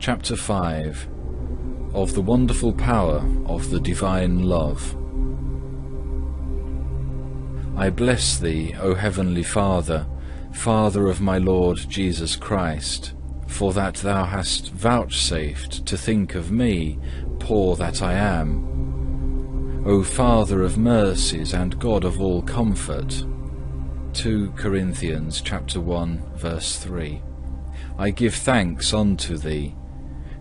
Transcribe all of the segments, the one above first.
Chapter 5 of the wonderful power of the divine love. I bless Thee, O Heavenly Father, Father of my Lord Jesus Christ, for that Thou hast vouchsafed to think of me, poor that I am. O Father of mercies and God of all comfort. 2 Corinthians chapter 1, verse 3. I give thanks unto Thee,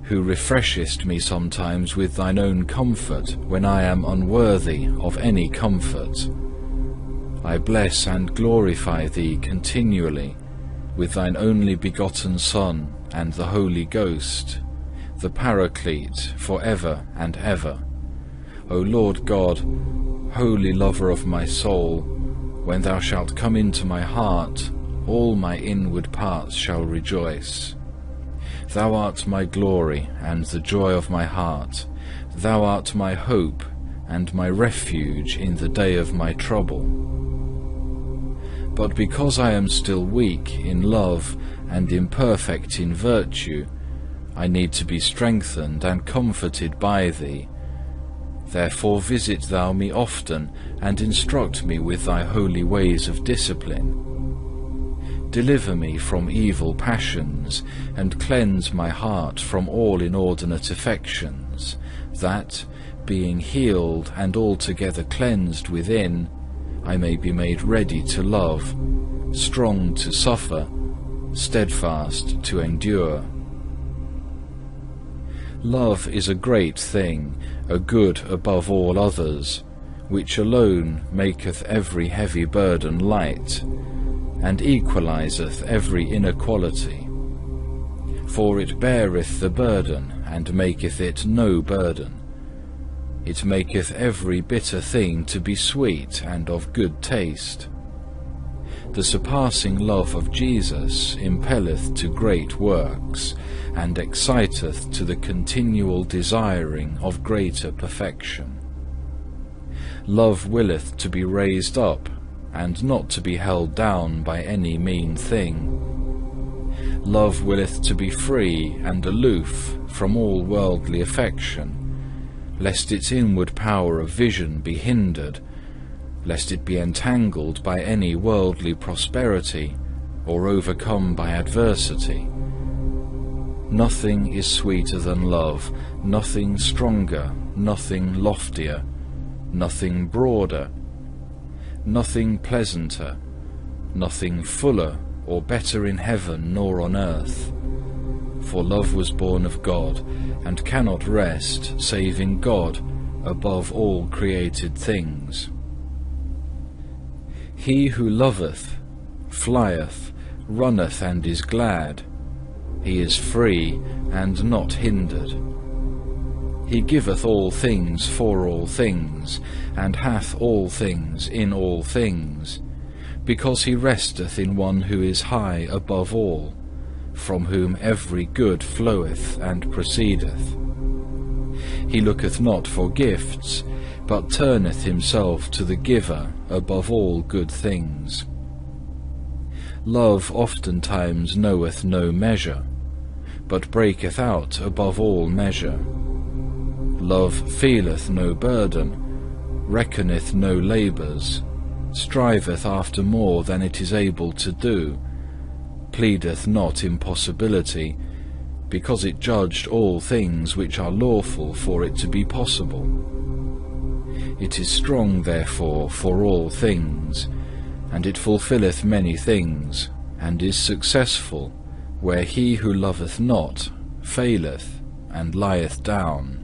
who refreshest me sometimes with Thine own comfort, when I am unworthy of any comfort. I bless and glorify Thee continually with Thine only begotten Son and the Holy Ghost, the Paraclete, for ever and ever. O Lord God, holy lover of my soul, when Thou shalt come into my heart, all my inward parts shall rejoice. Thou art my glory and the joy of my heart. Thou art my hope and my refuge in the day of my trouble. But because I am still weak in love and imperfect in virtue, I need to be strengthened and comforted by Thee. Therefore visit Thou me often and instruct me with Thy holy ways of discipline. Deliver me from evil passions, and cleanse my heart from all inordinate affections, that, being healed and altogether cleansed within, I may be made ready to love, strong to suffer, steadfast to endure. Love is a great thing, a good above all others, which alone maketh every heavy burden light, and equalizeth every inequality. For it beareth the burden, and maketh it no burden. It maketh every bitter thing to be sweet and of good taste. The surpassing love of Jesus impelleth to great works, and exciteth to the continual desiring of greater perfection. Love willeth to be raised up, and not to be held down by any mean thing. Love willeth to be free and aloof from all worldly affection, lest its inward power of vision be hindered, lest it be entangled by any worldly prosperity, or overcome by adversity. Nothing is sweeter than love, nothing stronger, nothing loftier, nothing broader, nothing pleasanter, nothing fuller or better in heaven nor on earth. For love was born of God, and cannot rest save in God above all created things. He who loveth flieth, runneth and is glad. He is free and not hindered. He giveth all things for all things, and hath all things in all things, because he resteth in one who is high above all, from whom every good floweth and proceedeth. He looketh not for gifts, but turneth himself to the giver above all good things. Love oftentimes knoweth no measure, but breaketh out above all measure. Love feeleth no burden, reckoneth no labours, striveth after more than it is able to do, pleadeth not impossibility, because it judged all things which are lawful for it to be possible. It is strong therefore for all things, and it fulfilleth many things, and is successful, where he who loveth not faileth and lieth down.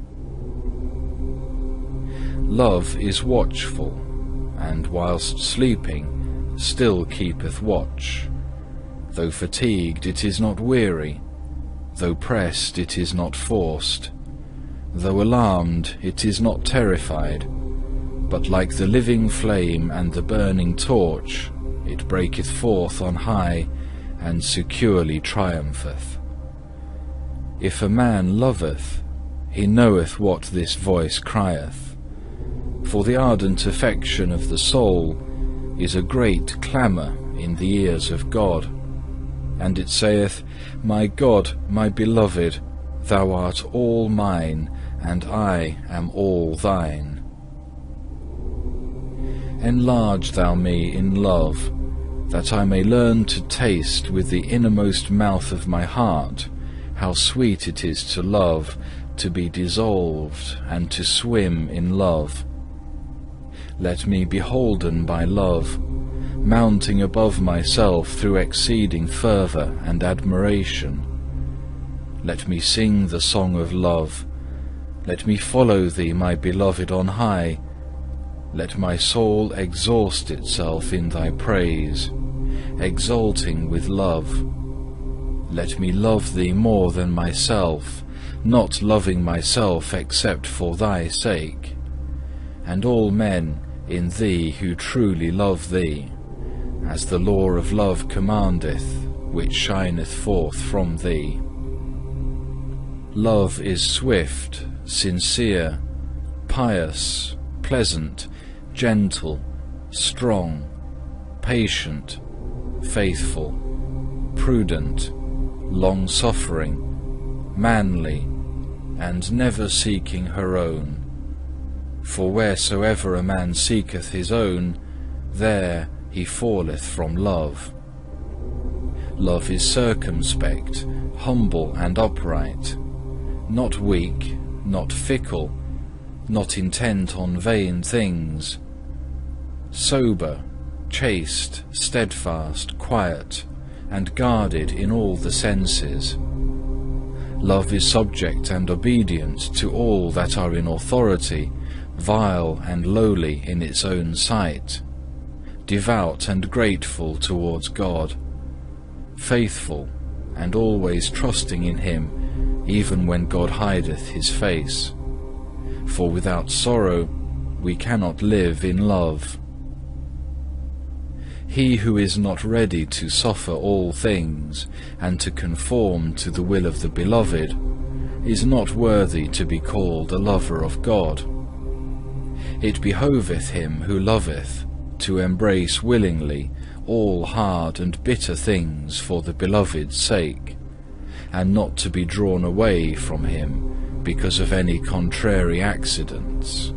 Love is watchful, and whilst sleeping still keepeth watch. Though fatigued it is not weary, though pressed it is not forced, though alarmed it is not terrified, but like the living flame and the burning torch, it breaketh forth on high, and securely triumpheth. If a man loveth, he knoweth what this voice crieth. For the ardent affection of the soul is a great clamour in the ears of God, and it saith, My God, my beloved, Thou art all mine, and I am all thine. Enlarge thou me in love, that I may learn to taste with the innermost mouth of my heart how sweet it is to love, to be dissolved, and to swim in love. Let me be holden by love, mounting above myself through exceeding fervour and admiration. Let me sing the song of love. Let me follow thee, my beloved, on high. Let my soul exhaust itself in thy praise, exulting with love. Let me love thee more than myself, not loving myself except for thy sake, and all men in thee who truly love thee, as the law of love commandeth, which shineth forth from thee. Love is swift, sincere, pious, pleasant, gentle, strong, patient, faithful, prudent, long-suffering, manly, and never seeking her own. For wheresoever a man seeketh his own, there he falleth from love. Love is circumspect, humble and upright, not weak, not fickle, not intent on vain things, sober, chaste, steadfast, quiet, and guarded in all the senses. Love is subject and obedient to all that are in authority, vile and lowly in its own sight, devout and grateful towards God, faithful and always trusting in Him, even when God hideth His face. For without sorrow we cannot live in love. He who is not ready to suffer all things, and to conform to the will of the Beloved, is not worthy to be called a lover of God. It behoveth him who loveth to embrace willingly all hard and bitter things for the Beloved's sake, and not to be drawn away from him because of any contrary accidents.